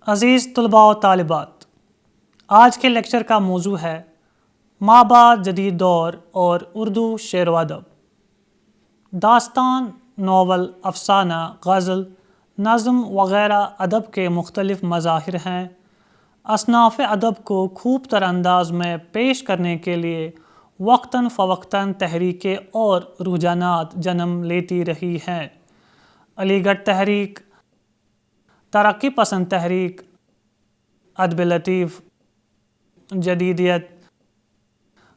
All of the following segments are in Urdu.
عزیز طلباء و طالبات، آج کے لیکچر کا موضوع ہے مابعد جدید دور اور اردو شعر و ادب۔ داستان، ناول، افسانہ، غزل، نظم وغیرہ ادب کے مختلف مظاہر ہیں۔ اصناف ادب کو خوب تر انداز میں پیش کرنے کے لیے وقتاً فوقتاً تحریکیں اور رجحانات جنم لیتی رہی ہیں۔ علی گڑھ تحریک، ترقی پسند تحریک، ادب لطیف، جدیدیت،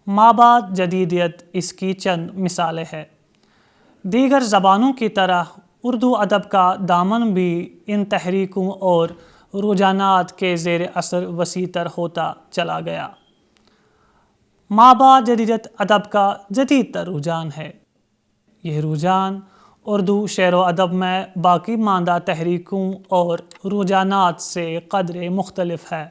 مابعد جدیدیت اس کی چند مثالیں ہیں۔ دیگر زبانوں کی طرح اردو ادب کا دامن بھی ان تحریکوں اور رجحانات کے زیر اثر وسیع تر ہوتا چلا گیا۔ مابعد جدیدیت ادب کا جدید تر رجحان ہے۔ یہ رجحان اردو شعر و ادب میں باقی ماندہ تحریکوں اور رجحانات سے قدرے مختلف ہے۔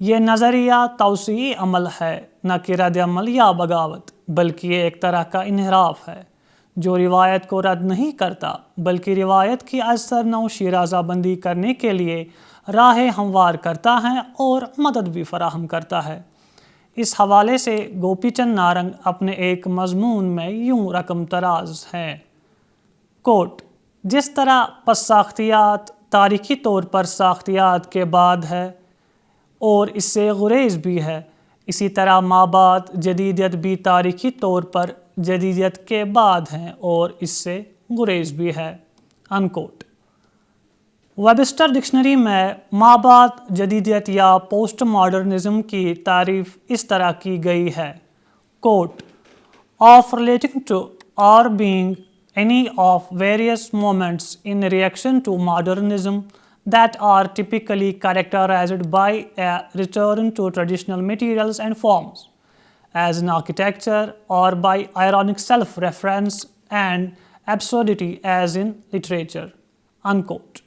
یہ نظریہ توسیعی عمل ہے، نہ کہ رد عمل یا بغاوت، بلکہ یہ ایک طرح کا انحراف ہے جو روایت کو رد نہیں کرتا بلکہ روایت کی از سر نو شیرازہ بندی کرنے کے لیے راہیں ہموار کرتا ہے اور مدد بھی فراہم کرتا ہے۔ اس حوالے سے گوپی چند نارنگ اپنے ایک مضمون میں یوں رقم تراز ہیں: کوٹ: جس طرح پس ساختیات تاریخی طور پر ساختیات کے بعد ہے اور اس سے گریز بھی ہے، اسی طرح مابعد جدیدیت بھی تاریخی طور پر جدیدیت کے بعد ہے اور اس سے گریز بھی ہے۔ انکوٹ۔ ویبسٹر ڈکشنری میں مابعد جدیدیت یا پوسٹ ماڈرنزم کی تعریف اس طرح کی گئی ہے: کوٹ: of relating to or being any of various moments in reaction to modernism that are typically characterized by a return to traditional materials and forms, as in architecture, or by ironic self-reference and absurdity as in literature. Unquote.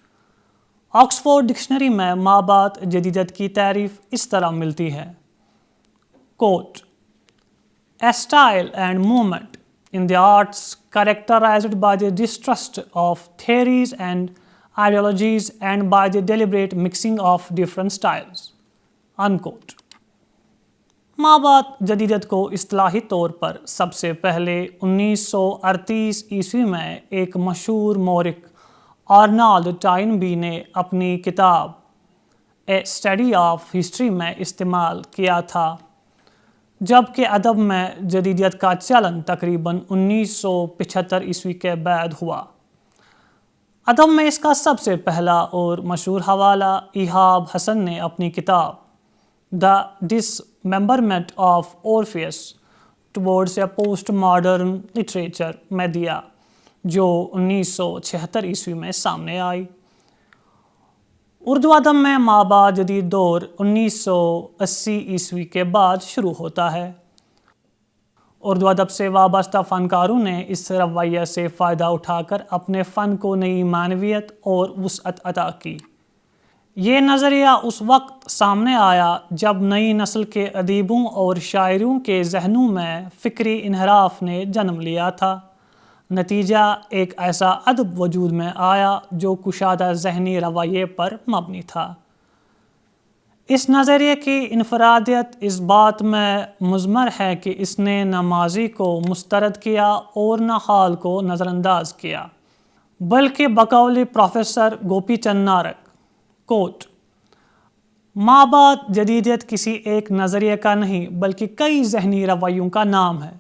Oxford dictionary میں مابعد جدیدیت کی تعریف اس طرح ملتی ہے: کوٹ: a style and movement in the arts characterized by the distrust of theories and ideologies and by the deliberate mixing of different styles. Unquote. مابعد جدیدیت کو اصطلاحی طور پر سب سے پہلے 1938 عیسوی میں ایک مشہور مورخ آرنالڈ ٹائنبی نے اپنی کتاب اے اسٹڈی آف ہسٹری میں استعمال کیا تھا، جبکہ ادب میں جدیدیت کا چلن تقریباً 1975 عیسوی کے بعد ہوا۔ ادب میں اس کا سب سے پہلا اور مشہور حوالہ ایہاب حسن نے اپنی کتاب The Dismemberment of Orpheus Towards a Postmodern Literature میں دیا، جو 1976 عیسوی میں سامنے آئی۔ اردو ادب میں مابعد جدید دور 1980 عیسوی کے بعد شروع ہوتا ہے۔ اردو ادب سے وابستہ فنکاروں نے اس رویہ سے فائدہ اٹھا کر اپنے فن کو نئی معنویت اور وسعت عطا کی۔ یہ نظریہ اس وقت سامنے آیا جب نئی نسل کے ادیبوں اور شاعروں کے ذہنوں میں فکری انحراف نے جنم لیا تھا۔ نتیجہ ایک ایسا ادب وجود میں آیا جو کشادہ ذہنی رویے پر مبنی تھا۔ اس نظریے کی انفرادیت اس بات میں مضمر ہے کہ اس نے نہ ماضی کو مسترد کیا اور نہ حال کو نظر انداز کیا، بلکہ بقول پروفیسر گوپی چند نارنگ: کوٹ: مابعد جدیدیت کسی ایک نظریے کا نہیں بلکہ کئی ذہنی رویوں کا نام ہے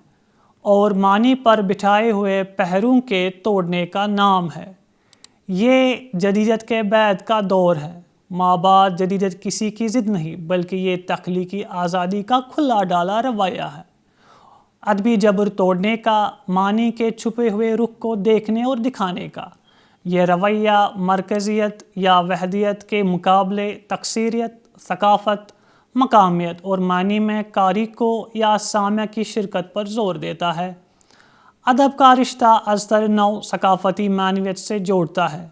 اور معنی پر بٹھائے ہوئے پہروں کے توڑنے کا نام ہے۔ یہ جدیدیت کے بعد کا دور ہے۔ مابعد جدیدیت کسی کی ضد نہیں بلکہ یہ تخلیقی آزادی کا کھلا ڈالا رویہ ہے، ادبی جبر توڑنے کا، معنی کے چھپے ہوئے رخ کو دیکھنے اور دکھانے کا۔ یہ رویہ مرکزیت یا وحدیت کے مقابلے تکثیریت، ثقافت، مقامیت اور معنی میں قاری کو یا سامع کی شرکت پر زور دیتا ہے۔ ادب کا رشتہ ازتر نو ثقافتی معنویت سے جوڑتا ہے۔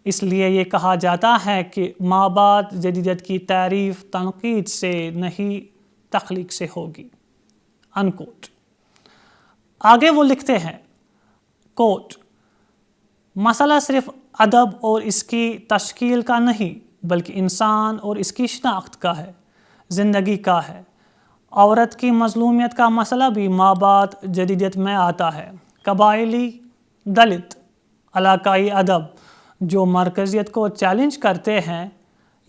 اس لیے یہ کہا جاتا ہے کہ مابعد جدیدیت کی تعریف تنقید سے نہیں تخلیق سے ہوگی۔ انکوٹ۔ آگے وہ لکھتے ہیں: کوٹ: مسئلہ صرف ادب اور اس کی تشکیل کا نہیں بلکہ انسان اور اس کی شناخت کا ہے، زندگی کا ہے۔ عورت کی مظلومیت کا مسئلہ بھی مابعد جدیدیت میں آتا ہے۔ قبائلی، دلت، علاقائی ادب جو مرکزیت کو چیلنج کرتے ہیں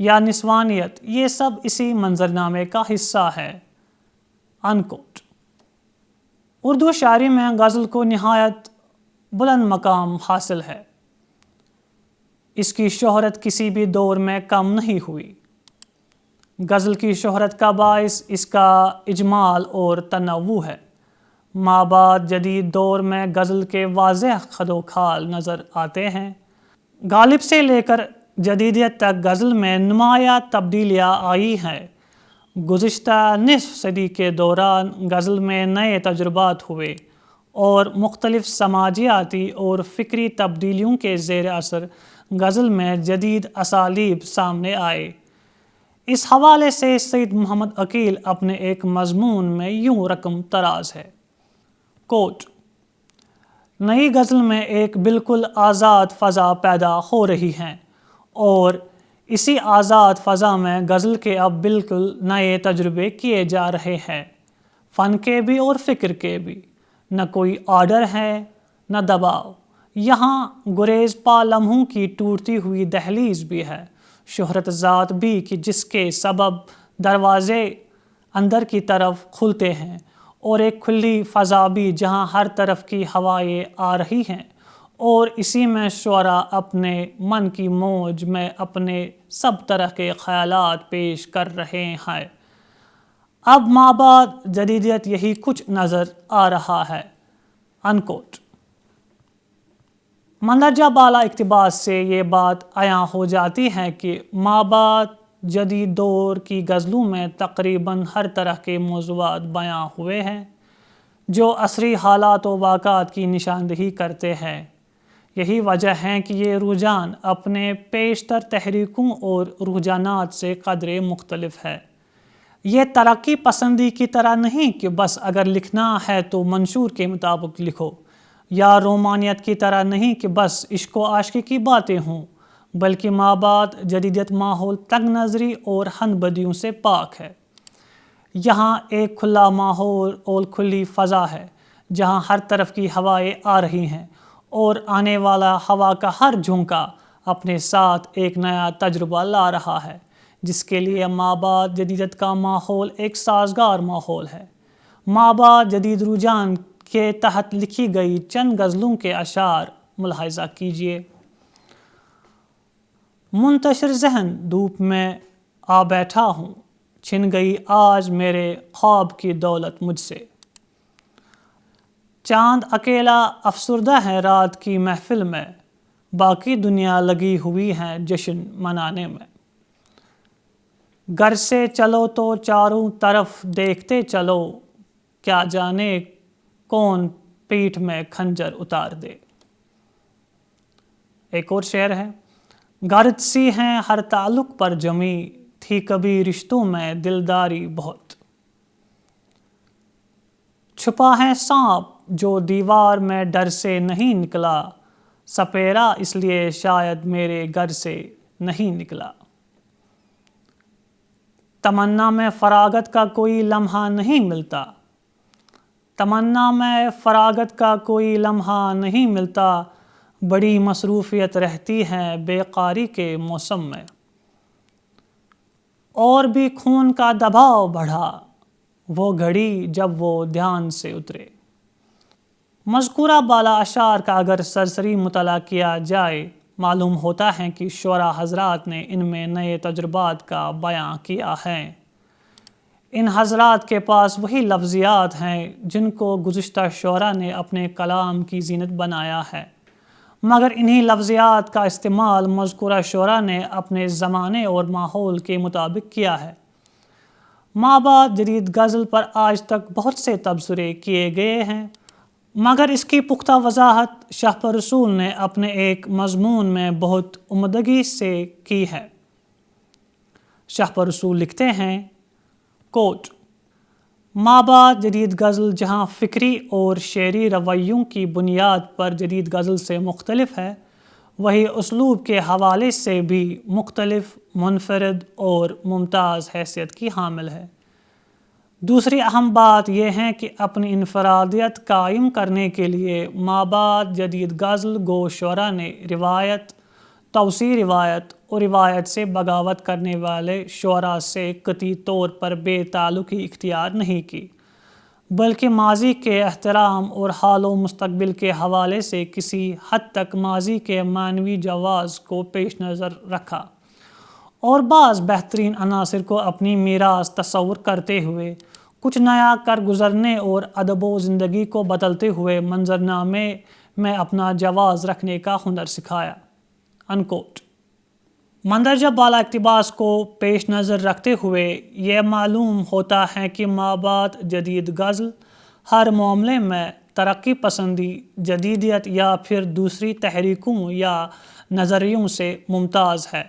یا نسوانیت، یہ سب اسی منظرنامے کا حصہ ہے۔ انکوٹ۔ اردو شاعری میں غزل کو نہایت بلند مقام حاصل ہے۔ اس کی شہرت کسی بھی دور میں کم نہیں ہوئی۔ غزل کی شہرت کا باعث اس کا اجمال اور تنوع ہے۔ مابعد جدید دور میں غزل کے واضح خد و خال نظر آتے ہیں۔ غالب سے لے کر جدیدیت تک غزل میں نمایاں تبدیلیاں آئی ہیں۔ گزشتہ نصف صدی کے دوران غزل میں نئے تجربات ہوئے اور مختلف سماجیاتی اور فکری تبدیلیوں کے زیر اثر غزل میں جدید اسالیب سامنے آئے۔ اس حوالے سے سید محمد عقیل اپنے ایک مضمون میں یوں رقم تراز ہے۔ کوٹ: نئی غزل میں ایک بالکل آزاد فضا پیدا ہو رہی ہے اور اسی آزاد فضا میں غزل کے اب بالکل نئے تجربے کیے جا رہے ہیں، فن کے بھی اور فکر کے بھی۔ نہ کوئی آرڈر ہے نہ دباؤ، یہاں گریز پا لمحوں کی ٹوٹتی ہوئی دہلیز بھی ہے، شہرت ذات بھی کہ جس کے سبب دروازے اندر کی طرف کھلتے ہیں، اور ایک کھلی فضا بھی جہاں ہر طرف کی ہوائیں آ رہی ہیں، اور اسی میں شعراء اپنے من کی موج میں اپنے سب طرح کے خیالات پیش کر رہے ہیں۔ اب مابعد جدیدیت یہی کچھ نظر آ رہا ہے۔ انکوٹ۔ مندرجہ بالا اقتباس سے یہ بات عیاں ہو جاتی ہے کہ مابعد جدید دور کی غزلوں میں تقریباً ہر طرح کے موضوعات بیان ہوئے ہیں جو عصری حالات و واقعات کی نشاندہی کرتے ہیں۔ یہی وجہ ہے کہ یہ رجحان اپنے پیشتر تحریکوں اور رجحانات سے قدرے مختلف ہے۔ یہ ترقی پسندی کی طرح نہیں کہ بس اگر لکھنا ہے تو منشور کے مطابق لکھو، یا رومانیت کی طرح نہیں کہ بس عشق و عاشقی کی باتیں ہوں، بلکہ مابعد جدیدیت ماحول تنگ نظری اور ہن بدیوں سے پاک ہے۔ یہاں ایک کھلا ماحول اور کھلی فضا ہے جہاں ہر طرف کی ہوائیں آ رہی ہیں، اور آنے والا ہوا کا ہر جھونکا اپنے ساتھ ایک نیا تجربہ لا رہا ہے، جس کے لیے مابعد جدیدیت کا ماحول ایک سازگار ماحول ہے۔ مابعد جدید رجحان کے تحت لکھی گئی چند غزلوں کے اشعار ملاحظہ کیجیے۔ منتشر ذہن دھوپ میں آ بیٹھا ہوں، چھن گئی آج میرے خواب کی دولت مجھ سے۔ چاند اکیلا افسردہ ہے رات کی محفل میں، باقی دنیا لگی ہوئی ہے جشن منانے میں۔ گھر سے چلو تو چاروں طرف دیکھتے چلو، کیا جانے کون پیٹھ میں کھنجر اتار دے۔ ایک اور شعر ہے: غرض سی ہیں ہر تعلق پر جمی، تھی کبھی رشتوں میں دلداری بہت۔ چھپا ہے سانپ جو دیوار میں ڈر سے نہیں نکلا، سپیرا اس لیے شاید میرے گھر سے نہیں نکلا۔ تمنا میں فراغت کا کوئی لمحہ نہیں ملتا، تمنا میں فراغت کا کوئی لمحہ نہیں ملتا، بڑی مصروفیت رہتی ہے بے قراری کے موسم میں۔ اور بھی خون کا دباؤ بڑھا، وہ گھڑی جب وہ دھیان سے اترے۔ مذکورہ بالا اشعار کا اگر سرسری مطالعہ کیا جائے، معلوم ہوتا ہے کہ شعراء حضرات نے ان میں نئے تجربات کا بیان کیا ہے۔ ان حضرات کے پاس وہی لفظیات ہیں جن کو گزشتہ شعراء نے اپنے کلام کی زینت بنایا ہے، مگر انہی لفظیات کا استعمال مذکورہ شعراء نے اپنے زمانے اور ماحول کے مطابق کیا ہے۔ مابعد جدید غزل پر آج تک بہت سے تبصرے کیے گئے ہیں، مگر اس کی پختہ وضاحت شہپر رسول نے اپنے ایک مضمون میں بہت عمدگی سے کی ہے۔ شہپر رسول لکھتے ہیں: کوٹ: مابعد جدید غزل جہاں فکری اور شعری رویوں کی بنیاد پر جدید غزل سے مختلف ہے، وہی اسلوب کے حوالے سے بھی مختلف، منفرد اور ممتاز حیثیت کی حامل ہے۔ دوسری اہم بات یہ ہے کہ اپنی انفرادیت قائم کرنے کے لیے مابعد جدید غزل گو شعراء نے روایت، توسیع روایت اور روایت سے بغاوت کرنے والے شعراء سے قطعی طور پر بے تعلقی اختیار نہیں کی، بلکہ ماضی کے احترام اور حال و مستقبل کے حوالے سے کسی حد تک ماضی کے معنوی جواز کو پیش نظر رکھا، اور بعض بہترین عناصر کو اپنی میراث تصور کرتے ہوئے کچھ نیا کر گزرنے اور ادب و زندگی کو بدلتے ہوئے منظرنامے میں اپنا جواز رکھنے کا ہنر سکھایا۔ انکوٹ۔ مندرجہ بالا اقتباس کو پیش نظر رکھتے ہوئے یہ معلوم ہوتا ہے کہ مابعد جدید غزل ہر معاملے میں ترقی پسندی، جدیدیت یا پھر دوسری تحریکوں یا نظریوں سے ممتاز ہے،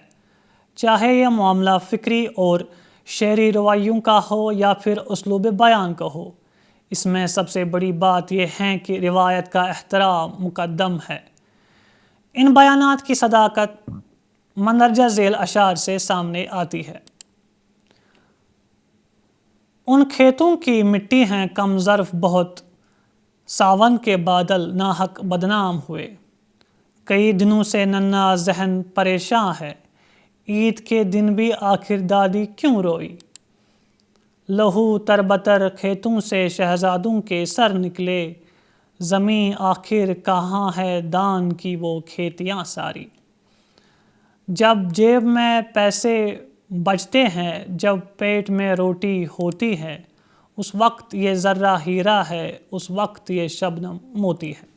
چاہے یہ معاملہ فکری اور شعری رویوں کا ہو یا پھر اسلوب بیان کا ہو۔ اس میں سب سے بڑی بات یہ ہے کہ روایت کا احترام مقدم ہے۔ ان بیانات کی صداقت مندرجہ ذیل اشعار سے سامنے آتی ہے۔ ان کھیتوں کی مٹی ہیں کم ظرف بہت، ساون کے بادل ناحق بدنام ہوئے۔ کئی دنوں سے ننھا ذہن پریشاں ہے، عید کے دن بھی آخر دادی کیوں روئی۔ لہو تربتر کھیتوں سے شہزادوں کے سر نکلے، زمیں آخر کہاں ہے دان کی وہ کھیتیاں ساری۔ جب جیب میں پیسے بچتے ہیں، جب پیٹ میں روٹی ہوتی ہے، اس وقت یہ ذرہ ہیرا ہے، اس وقت یہ شبنم موتی ہے۔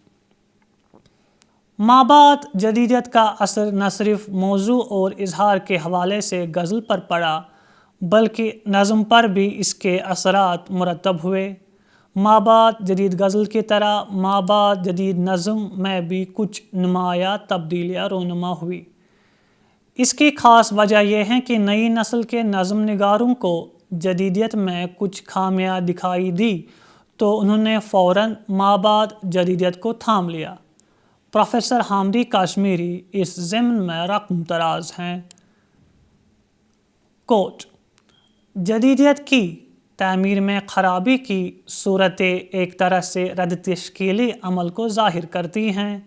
مابعد جدیدیت کا اثر نہ صرف موضوع اور اظہار کے حوالے سے غزل پر پڑا، بلکہ نظم پر بھی اس کے اثرات مرتب ہوئے۔ مابعد جدید غزل کی طرح مابعد جدید نظم میں بھی کچھ نمایاں تبدیلیاں رونما ہوئی۔ اس کی خاص وجہ یہ ہے کہ نئی نسل کے نظم نگاروں کو جدیدیت میں کچھ خامیاں دکھائی دی تو انہوں نے فوراً مابعد جدیدیت کو تھام لیا۔ پروفیسر حامدی کاشمیری اس ضمن میں رقم طراز ہیں۔ کوٹ: جدیدیت کی تعمیر میں خرابی کی صورتیں ایک طرح سے رد تشکیلی عمل کو ظاہر کرتی ہیں۔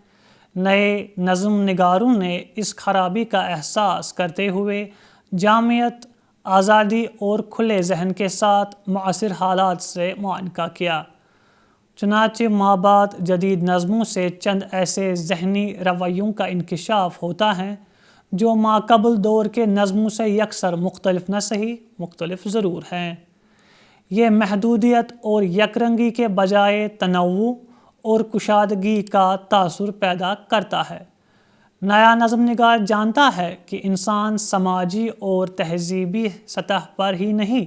نئے نظم نگاروں نے اس خرابی کا احساس کرتے ہوئے جامعیت، آزادی اور کھلے ذہن کے ساتھ معاصر حالات سے معانقہ کیا۔ چنانچہ مابعد جدید نظموں سے چند ایسے ذہنی رویوں کا انکشاف ہوتا ہے جو ماقبل دور کے نظموں سے یکسر مختلف نہ صحیح مختلف ضرور ہیں۔ یہ محدودیت اور یک رنگی کے بجائے تنوع اور کشادگی کا تاثر پیدا کرتا ہے۔ نیا نظم نگار جانتا ہے کہ انسان سماجی اور تہذیبی سطح پر ہی نہیں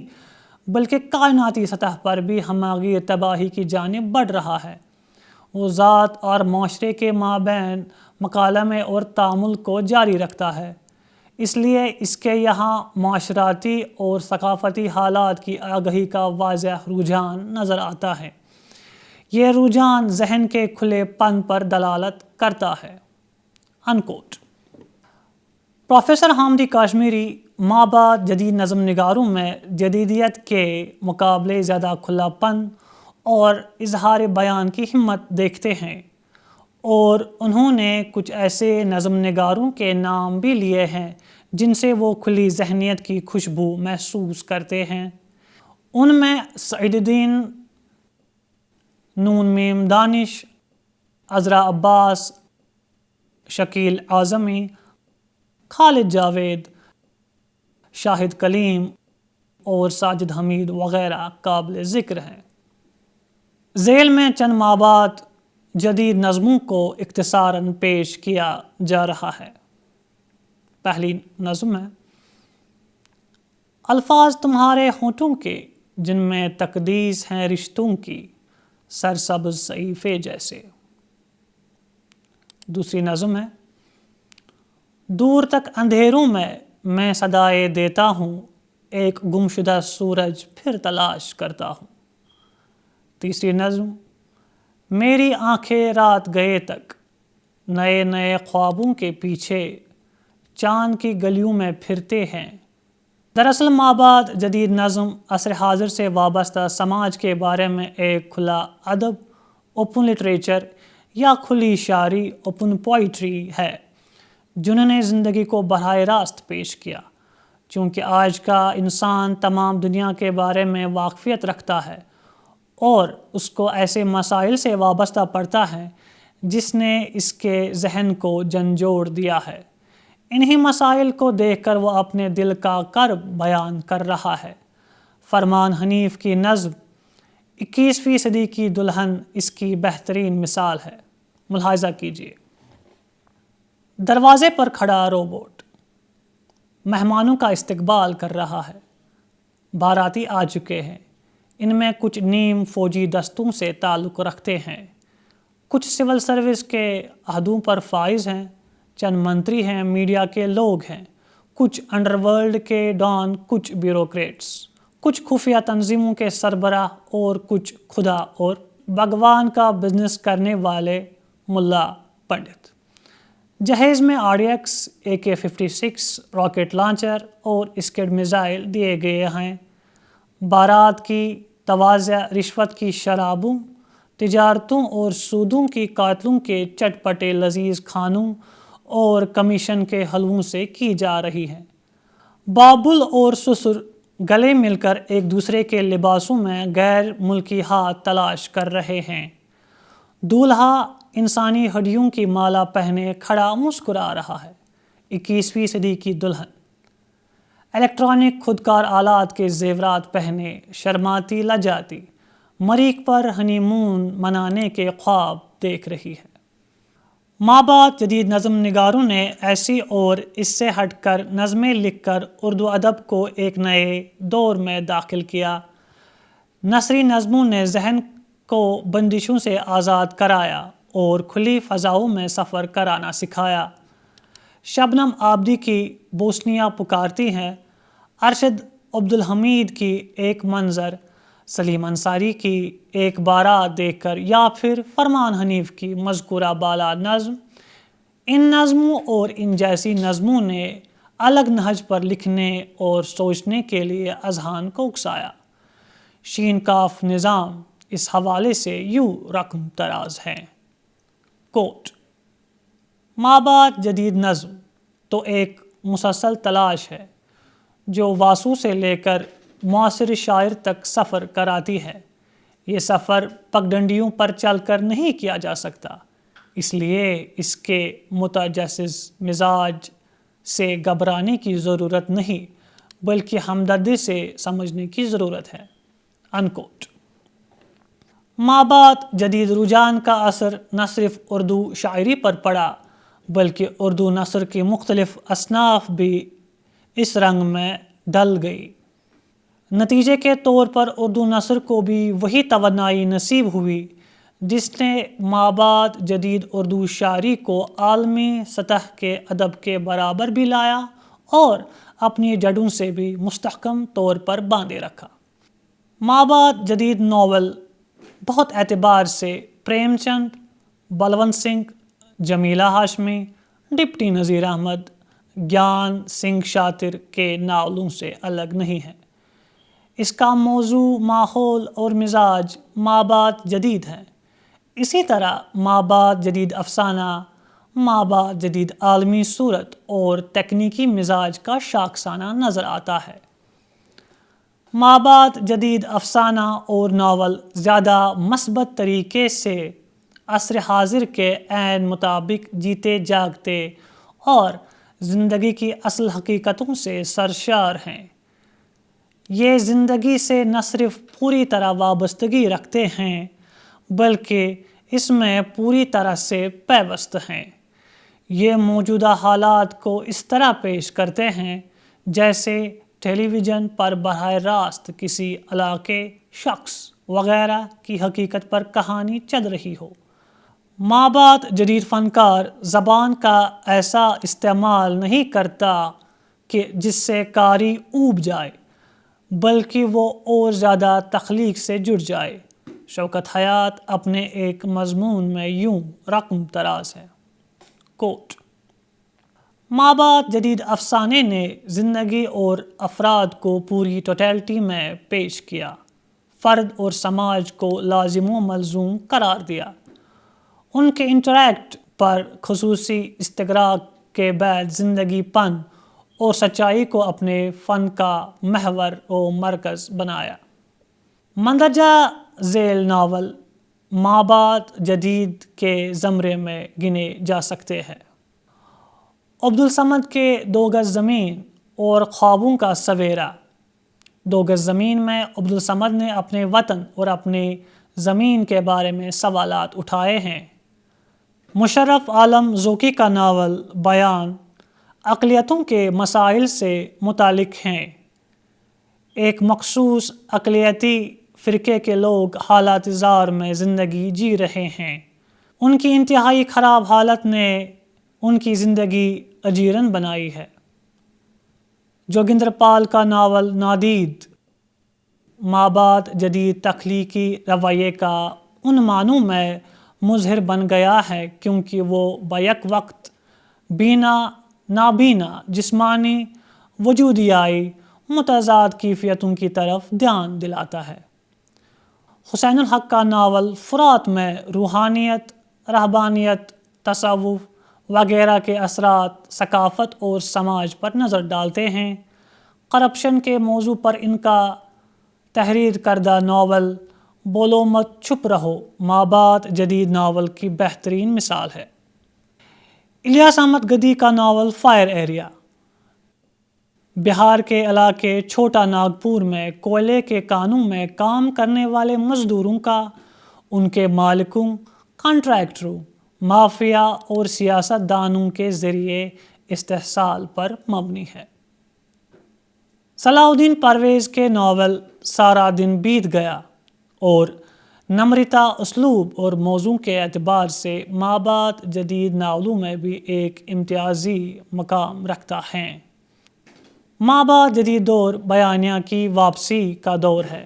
بلکہ کائناتی سطح پر بھی ہمہ گیر تباہی کی جانب بڑھ رہا ہے۔ وہ ذات اور معاشرے کے مابین مکالمے اور تعامل کو جاری رکھتا ہے، اس لیے اس کے یہاں معاشرتی اور ثقافتی حالات کی آگہی کا واضح رجحان نظر آتا ہے۔ یہ رجحان ذہن کے کھلے پن پر دلالت کرتا ہے۔ انکوٹ۔ پروفیسر حامدی کاشمیری مابعد جدید نظم نگاروں میں جدیدیت کے مقابلے زیادہ کھلا پن اور اظہار بیان کی ہمت دیکھتے ہیں، اور انہوں نے کچھ ایسے نظم نگاروں کے نام بھی لیے ہیں جن سے وہ کھلی ذہنیت کی خوشبو محسوس کرتے ہیں۔ ان میں سعید الدین، نون میم دانش، عذرا عباس، شکیل اعظمی، خالد جاوید، شاہد کلیم اور ساجد حمید وغیرہ قابل ذکر ہیں۔ ذیل میں چند مابعد جدید نظموں کو اختصاراً پیش کیا جا رہا ہے۔ پہلی نظم ہے: الفاظ تمہارے ہونٹوں کے جن میں تقدیس ہیں رشتوں کی، سرسبز صحیفے جیسے۔ دوسری نظم ہے: دور تک اندھیروں میں صدائے دیتا ہوں، ایک گمشدہ سورج پھر تلاش کرتا ہوں۔ تیسری نظم: میری آنکھیں رات گئے تک نئے نئے خوابوں کے پیچھے چاند کی گلیوں میں پھرتے ہیں۔ دراصل مابعد جدید نظم عصر حاضر سے وابستہ سماج کے بارے میں ایک کھلا ادب، اوپن لٹریچر یا کھلی شاعری، اوپن پوئٹری ہے، جنہوں نے زندگی کو براہ راست پیش کیا۔ چونکہ آج کا انسان تمام دنیا کے بارے میں واقفیت رکھتا ہے اور اس کو ایسے مسائل سے وابستہ پڑتا ہے جس نے اس کے ذہن کو جھنجھوڑ دیا ہے، انہی مسائل کو دیکھ کر وہ اپنے دل کا کرب بیان کر رہا ہے۔ فرمان حنیف کی نظم 21ویں صدی کی دلہن اس کی بہترین مثال ہے۔ ملاحظہ کیجیے، دروازے پر کھڑا روبوٹ مہمانوں کا استقبال کر رہا ہے۔ باراتی آ چکے ہیں، ان میں کچھ نیم فوجی دستوں سے تعلق رکھتے ہیں، کچھ سول سروس کے عہدوں پر فائز ہیں، چند منتری ہیں، میڈیا کے لوگ ہیں، کچھ انڈر ورلڈ کے ڈان، کچھ بیوروکریٹس، کچھ خفیہ تنظیموں کے سربراہ اور کچھ خدا اور بھگوان کا بزنس کرنے والے ملا پنڈت۔ جہیز میں RDX، AK-56 راکٹ لانچر اور اسکڈ میزائل دیے گئے ہیں۔ بارات کی تواضع رشوت کی شرابوں، تجارتوں اور سودوں کی قاتلوں کے چٹپٹے لذیذ کھانوں اور کمیشن کے حلووں سے کی جا رہی ہے۔ بابل اور سسر گلے مل کر ایک دوسرے کے لباسوں میں غیر ملکی ہاتھ تلاش کر رہے ہیں۔ دولہا انسانی ہڈیوں کی مالا پہنے کھڑا مسکرا رہا ہے۔ 21ویں صدی کی دلہن الیکٹرانک خودکار آلات کے زیورات پہنے شرماتی لجاتی مریخ پر ہنی مون منانے کے خواب دیکھ رہی ہے۔ مابعد جدید نظم نگاروں نے ایسی اور اس سے ہٹ کر نظمیں لکھ کر اردو ادب کو ایک نئے دور میں داخل کیا۔ نثری نظموں نے ذہن کو بندشوں سے آزاد کرایا اور کھلی فضاؤں میں سفر کرانا سکھایا۔ شبنم آبدی کی بوسنیا پکارتی ہیں، ارشد عبدالحمید کی ایک منظر، سلیم انصاری کی ایک بارات دیکھ کر، یا پھر فرمان حنیف کی مذکورہ بالا نظم، ان نظموں اور ان جیسی نظموں نے الگ نہج پر لکھنے اور سوچنے کے لیے اذہان کو اکسایا۔ شین کاف نظام اس حوالے سے یوں رقم تراز ہیں۔ کوٹ: مابعد جدید نظم تو ایک مسلسل تلاش ہے جو واسو سے لے کر معاصر شاعر تک سفر کراتی ہے۔ یہ سفر پگڈنڈیوں پر چل کر نہیں کیا جا سکتا، اس لیے اس کے متجسس مزاج سے گھبرانے کی ضرورت نہیں بلکہ ہمدردی سے سمجھنے کی ضرورت ہے۔ انکوٹ۔ مابعد جدید رجحان کا اثر نہ صرف اردو شاعری پر پڑا بلکہ اردو نثر کی مختلف اصناف بھی اس رنگ میں ڈل گئی۔ نتیجے کے طور پر اردو نثر کو بھی وہی توانائی نصیب ہوئی جس نے مابعد جدید اردو شاعری کو عالمی سطح کے ادب کے برابر بھی لایا اور اپنی جڑوں سے بھی مستحکم طور پر باندھے رکھا۔ مابعد جدید ناول بہت اعتبار سے پریم چند، بلونت سنگھ، جمیلہ ہاشمی، ڈپٹی نذیر احمد، گیان سنگھ شاطر کے ناولوں سے الگ نہیں ہے۔ اس کا موضوع، ماحول اور مزاج مابعد جدید ہیں۔ اسی طرح مابعد جدید افسانہ، مابعد جدید عالمی صورت اور تکنیکی مزاج کا شاخسانہ نظر آتا ہے۔ مابعد جدید افسانہ اور ناول زیادہ مثبت طریقے سے عصر حاضر کے عین مطابق جیتے جاگتے اور زندگی کی اصل حقیقتوں سے سرشار ہیں۔ یہ زندگی سے نہ صرف پوری طرح وابستگی رکھتے ہیں بلکہ اس میں پوری طرح سے پیوست ہیں۔ یہ موجودہ حالات کو اس طرح پیش کرتے ہیں جیسے ٹیلی ویژن پر براہ راست کسی علاقے، شخص وغیرہ کی حقیقت پر کہانی چل رہی ہو۔ مابعد جدید فنکار زبان کا ایسا استعمال نہیں کرتا کہ جس سے قاری اوب جائے بلکہ وہ اور زیادہ تخلیق سے جڑ جائے۔ شوکت حیات اپنے ایک مضمون میں یوں رقم تراز ہے۔ کوٹ۔ مابعد جدید افسانے نے زندگی اور افراد کو پوری ٹوٹیلٹی میں پیش کیا، فرد اور سماج کو لازم و ملزوم قرار دیا۔ ان کے انٹریکٹ پر خصوصی استغراق کے بعد زندگی پن اور سچائی کو اپنے فن کا محور و مرکز بنایا۔ مندرجہ ذیل ناول مابعد جدید کے زمرے میں گنے جا سکتے ہیں۔ عبدالصمد کے دو گز زمین اور خوابوں کا سویرا۔ دو گز زمین میں عبدالصمد نے اپنے وطن اور اپنی زمین کے بارے میں سوالات اٹھائے ہیں۔ مشرف عالم ذوقی کا ناول بیان اقلیتوں کے مسائل سے متعلق ہیں۔ ایک مخصوص اقلیتی فرقے کے لوگ حالات زار میں زندگی جی رہے ہیں۔ ان کی انتہائی خراب حالت نے ان کی زندگی اجیرن بنائی ہے۔ جوگندر پال کا ناول نادید مابعد جدید تخلیقی رویے کا ان معنوں میں مظہر بن گیا ہے کیونکہ وہ بیک وقت بینا نابینا جسمانی وجودیائی متضاد کیفیتوں کی طرف دھیان دلاتا ہے۔ حسین الحق کا ناول فرات میں روحانیت، رہبانیت، تصوف وغیرہ کے اثرات ثقافت اور سماج پر نظر ڈالتے ہیں۔ کرپشن کے موضوع پر ان کا تحریر کردہ ناول بولو مت چھپ رہو مابعد جدید ناول کی بہترین مثال ہے۔ الیاس احمد گدی کا ناول فائر ایریا۔ بہار کے علاقے چھوٹا ناگپور میں کوئلے کے کانوں میں کام کرنے والے مزدوروں کا ان کے مالکوں، کانٹریکٹروں، مافیا اور سیاست دانوں کے ذریعے استحصال پر مبنی ہے۔ صلاح الدین پرویز کے ناول سارا دن بیت گیا اور نمرتا اسلوب اور موضوع کے اعتبار سے مابعد جدید ناولوں میں بھی ایک امتیازی مقام رکھتا ہے۔ مابعد جدید دور بیانیہ کی واپسی کا دور ہے۔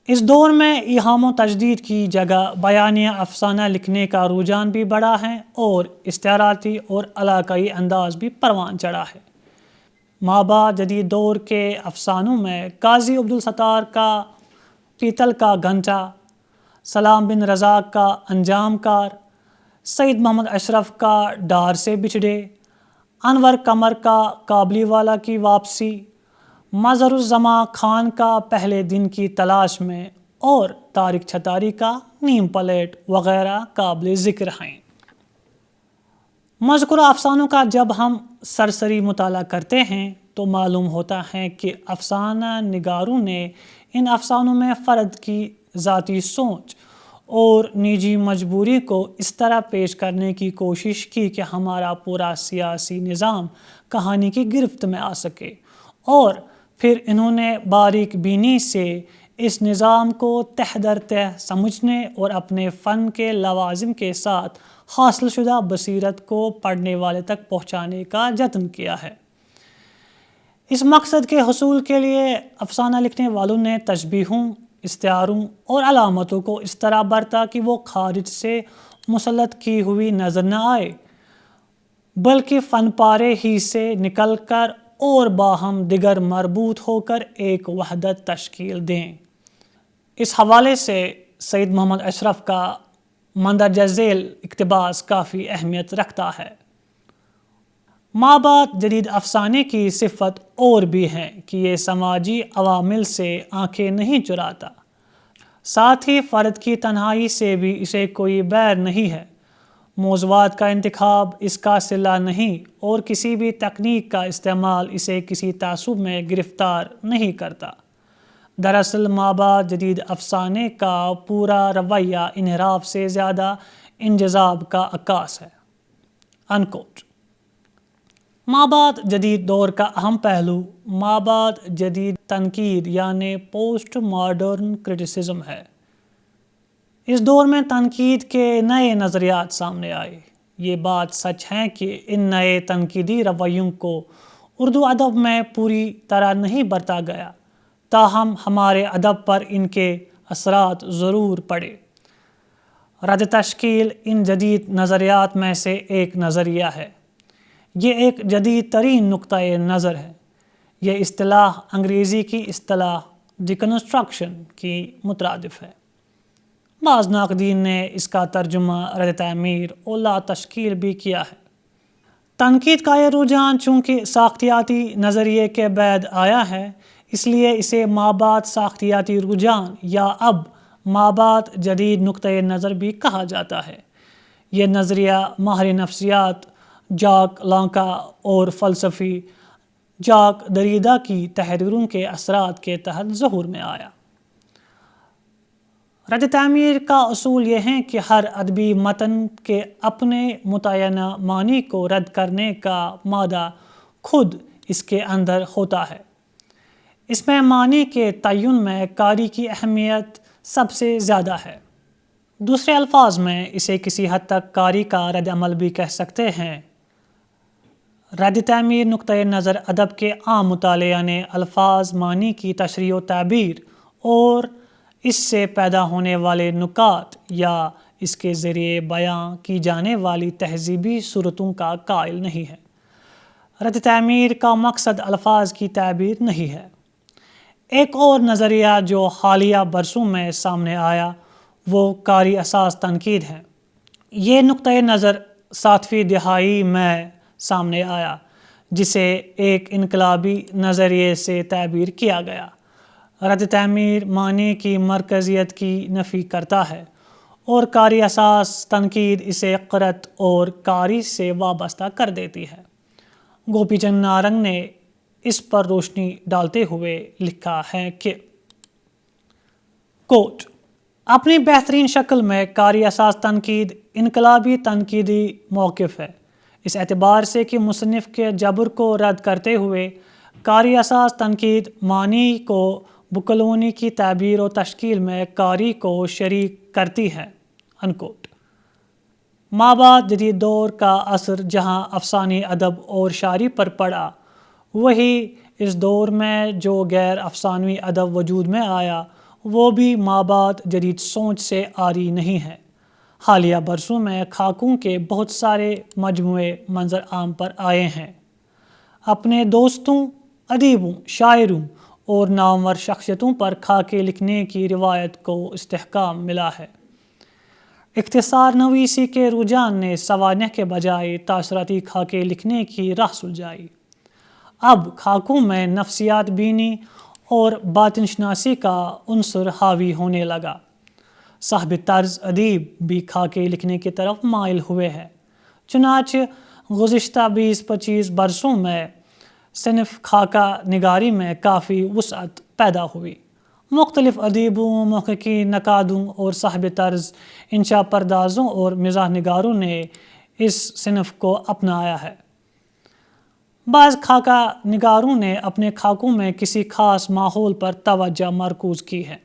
اس دور میں ایہام و تجدید کی جگہ بیانیہ افسانہ لکھنے کا رجحان بھی بڑھا ہے اور استعاراتی اور علاقائی انداز بھی پروان چڑھا ہے۔ مابعد جدید دور کے افسانوں میں قاضی عبدالستار کا پیتل کا گھنٹا، سلام بن رزاق کا انجام کار، سید محمد اشرف کا ڈار سے بچھڑے، انور قمر کا کابلی والا کی واپسی، مظہر الزماں خان کا پہلے دن کی تلاش میں اور طارق چھتاری کا نیم پلیٹ وغیرہ قابل ذکر ہیں۔ مذکورہ افسانوں کا جب ہم سرسری مطالعہ کرتے ہیں تو معلوم ہوتا ہے کہ افسانہ نگاروں نے ان افسانوں میں فرد کی ذاتی سوچ اور نجی مجبوری کو اس طرح پیش کرنے کی کوشش کی کہ ہمارا پورا سیاسی نظام کہانی کی گرفت میں آ سکے، اور پھر انہوں نے باریک بینی سے اس نظام کو تہ در تہ سمجھنے اور اپنے فن کے لوازم کے ساتھ حاصل شدہ بصیرت کو پڑھنے والے تک پہنچانے کا جتن کیا ہے۔ اس مقصد کے حصول کے لیے افسانہ لکھنے والوں نے تشبیہوں، استعاروں اور علامتوں کو اس طرح برتا کہ وہ خارج سے مسلط کی ہوئی نظر نہ آئے بلکہ فن پارے ہی سے نکل کر اور باہم دیگر مربوط ہو کر ایک وحدت تشکیل دیں۔ اس حوالے سے سید محمد اشرف کا مندرجہ ذیل اقتباس کافی اہمیت رکھتا ہے۔ مابعد جدید افسانے کی صفت اور بھی ہے کہ یہ سماجی عوامل سے آنکھیں نہیں چراتا، ساتھ ہی فرد کی تنہائی سے بھی اسے کوئی بیر نہیں ہے، موضوعات کا انتخاب اس کا صلہ نہیں اور کسی بھی تکنیک کا استعمال اسے کسی تعصب میں گرفتار نہیں کرتا۔ دراصل مابعد جدید افسانے کا پورا رویہ انحراف سے زیادہ انجذاب کا عکاس ہے۔ انکوٹ۔ مابعد جدید دور کا اہم پہلو مابعد جدید تنقید یعنی پوسٹ ماڈرن کرٹیسزم ہے۔ اس دور میں تنقید کے نئے نظریات سامنے آئے۔ یہ بات سچ ہے کہ ان نئے تنقیدی رویوں کو اردو ادب میں پوری طرح نہیں برتا گیا، تاہم ہمارے ادب پر ان کے اثرات ضرور پڑے۔ رد تشکیل ان جدید نظریات میں سے ایک نظریہ ہے۔ یہ ایک جدید ترین نقطۂ نظر ہے۔ یہ اصطلاح انگریزی کی اصطلاح ڈیکنسٹرکشن کی مترادف ہے۔ بعض ناقدین نے اس کا ترجمہ رد تعمیر اور لا تشکیل بھی کیا ہے۔ تنقید کا یہ رجحان چونکہ ساختیاتی نظریے کے بعد آیا ہے، اس لیے اسے مابعد ساختیاتی رجحان یا اب مابعد جدید نقطۂ نظر بھی کہا جاتا ہے۔ یہ نظریہ ماہر نفسیات جاک لانکا اور فلسفی جاک دریدا کی تحریروں کے اثرات کے تحت ظہور میں آیا۔ رد تعمیر کا اصول یہ ہے کہ ہر ادبی متن کے اپنے متعینہ معنی کو رد کرنے کا مادہ خود اس کے اندر ہوتا ہے۔ اس میں معنی کے تعین میں قاری کی اہمیت سب سے زیادہ ہے۔ دوسرے الفاظ میں اسے کسی حد تک قاری کا رد عمل بھی کہہ سکتے ہیں۔ رد تعمیر نقطۂ نظر ادب کے عام مطالعہ نے الفاظ معنی کی تشریح و تعبیر اور اس سے پیدا ہونے والے نکات یا اس کے ذریعے بیان کی جانے والی تہذیبی صورتوں کا قائل نہیں ہے۔ رد تعمیر کا مقصد الفاظ کی تعبیر نہیں ہے۔ ایک اور نظریہ جو حالیہ برسوں میں سامنے آیا وہ قاری اساس تنقید ہے۔ یہ نقطۂ نظر 7ویں دہائی میں سامنے آیا، جسے ایک انقلابی نظریے سے تعبیر کیا گیا۔ رد تعمیر معنی کی مرکزیت کی نفی کرتا ہے اور قاری اساس تنقید اسے قرأت اور قاری سے وابستہ کر دیتی ہے۔ گوپی چند نارنگ نے اس پر روشنی ڈالتے ہوئے لکھا ہے کہ کوٹ اپنی بہترین شکل میں قاری اساس تنقید انقلابی تنقیدی موقف ہے، اس اعتبار سے کہ مصنف کے جبر کو رد کرتے ہوئے قاری اساس تنقید معنی کو بکلونی کی تعبیر و تشکیل میں قاری کو شریک کرتی ہے۔ انکوٹ مابعد جدید دور کا اثر جہاں افسانوی ادب اور شاعری پر پڑا، وہی اس دور میں جو غیر افسانوی ادب وجود میں آیا وہ بھی مابعد جدید سوچ سے عاری نہیں ہے۔ حالیہ برسوں میں خاکوں کے بہت سارے مجموعے منظر عام پر آئے ہیں۔ اپنے دوستوں، ادیبوں، شاعروں اور نامور شخصیتوں پر خاکے لکھنے کی روایت کو استحکام ملا ہے۔ اختصار نویسی کے رجحان نے سوانح کے بجائے تاثراتی خاکے لکھنے کی راہ سلجھائی۔ اب خاکوں میں نفسیات بینی اور باطن شناسی کا عنصر حاوی ہونے لگا۔ صاحب طرز ادیب بھی خاکے لکھنے کی طرف مائل ہوئے ہیں۔ چنانچہ گزشتہ 20-25 برسوں میں صنف خاکہ نگاری میں کافی وسعت پیدا ہوئی۔ مختلف ادیبوں، محققین، نقادوں اور صاحب طرز انشا پردازوں اور مزاح نگاروں نے اس صنف کو اپنایا ہے۔ بعض خاکہ نگاروں نے اپنے خاکوں میں کسی خاص ماحول پر توجہ مرکوز کی ہے،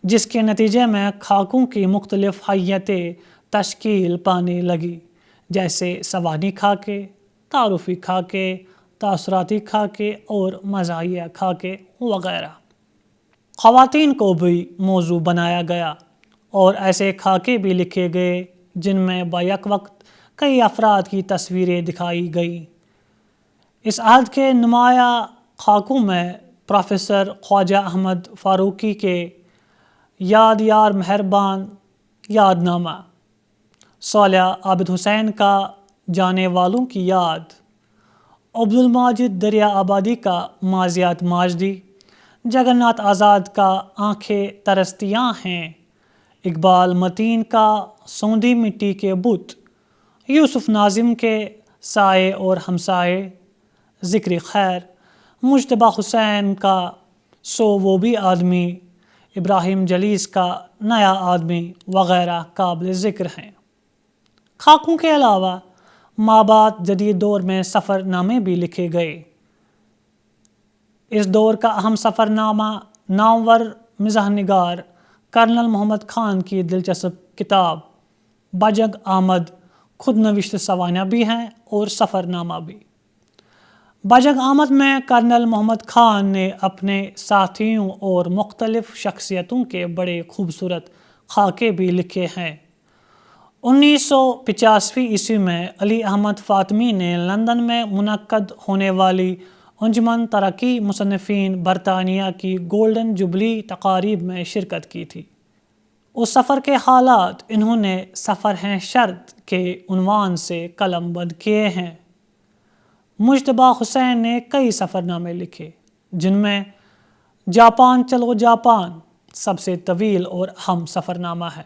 جس کے نتیجے میں خاکوں کی مختلف حیتیں تشکیل پانے لگی، جیسے سوانحی خاکے، تعارفی خاکے، تاثراتی خاکے اور مزاحیہ خاکے وغیرہ۔ خواتین کو بھی موضوع بنایا گیا اور ایسے خاکے بھی لکھے گئے جن میں بیک وقت کئی افراد کی تصویریں دکھائی گئیں۔ اس عہد کے نمایاں خاکوں میں پروفیسر خواجہ احمد فاروقی کے یاد یار مہربان یاد نامہ، صالح عابد حسین کا جانے والوں کی یاد، عبدالماجد دریا آبادی کا ماضیات ماجدی، جگن ناتھ آزاد کا آنکھیں ترستیاں ہیں، اقبال متین کا سوندھی مٹی کے بت، یوسف ناظم کے سائے اور ہمسائے، ذکر خیر، مجتبیٰ حسین کا سو وہ بھی آدمی، ابراہیم جلیس کا نیا آدمی وغیرہ قابل ذکر ہیں۔ خاکوں کے علاوہ مابعد جدید دور میں سفر نامے بھی لکھے گئے۔ اس دور کا اہم سفر نامہ نامور مزاح نگار کرنل محمد خان کی دلچسپ کتاب بجگ آمد خود نوشت سوانح بھی ہیں اور سفر نامہ بھی۔ بجگ آمد میں کرنل محمد خان نے اپنے ساتھیوں اور مختلف شخصیتوں کے بڑے خوبصورت خاکے بھی لکھے ہیں۔ 1985 میں علی احمد فاطمی نے لندن میں منعقد ہونے والی انجمن ترقی مصنفین برطانیہ کی گولڈن جوبلی تقاریب میں شرکت کی تھی۔ اس سفر کے حالات انہوں نے سفر ہیں شرط کے عنوان سے قلم بند کیے ہیں۔ مجتبیٰ حسین نے کئی سفر نامے لکھے، جن میں جاپان چلو جاپان سب سے طویل اور اہم سفر نامہ ہے۔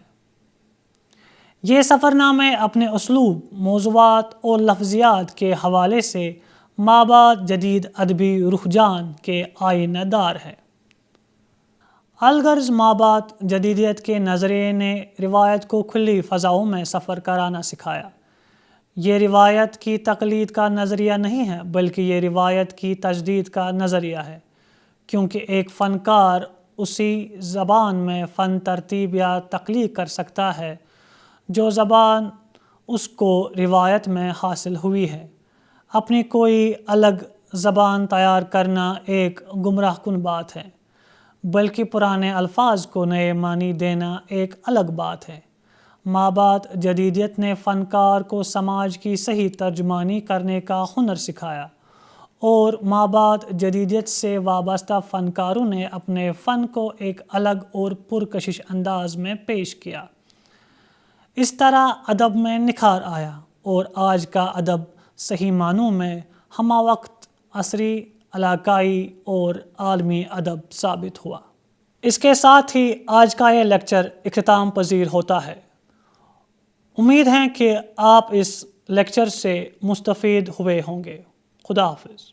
یہ سفر نامے اپنے اسلوب، موضوعات اور لفظیات کے حوالے سے مابعد جدید ادبی رجحان کے آئینہ دار ہے۔ الغرض مابعد جدیدیت کے نظریے نے روایت کو کھلی فضاؤں میں سفر کرانا سکھایا۔ یہ روایت کی تقلید کا نظریہ نہیں ہے، بلکہ یہ روایت کی تجدید کا نظریہ ہے، کیونکہ ایک فنکار اسی زبان میں فن ترتیب یا تخلیق کر سکتا ہے جو زبان اس کو روایت میں حاصل ہوئی ہے۔ اپنی کوئی الگ زبان تیار کرنا ایک گمراہ کن بات ہے، بلکہ پرانے الفاظ کو نئے معنی دینا ایک الگ بات ہے۔ مابعد جدیدیت نے فنکار کو سماج کی صحیح ترجمانی کرنے کا ہنر سکھایا، اور مابعد جدیدیت سے وابستہ فنکاروں نے اپنے فن کو ایک الگ اور پرکشش انداز میں پیش کیا۔ اس طرح ادب میں نکھار آیا، اور آج کا ادب صحیح معنوں میں ہمہ وقت عصری، علاقائی اور عالمی ادب ثابت ہوا۔ اس کے ساتھ ہی آج کا یہ لیکچر اختتام پذیر ہوتا ہے۔ امید ہے کہ آپ اس لیکچر سے مستفید ہوئے ہوں گے۔ خدا حافظ۔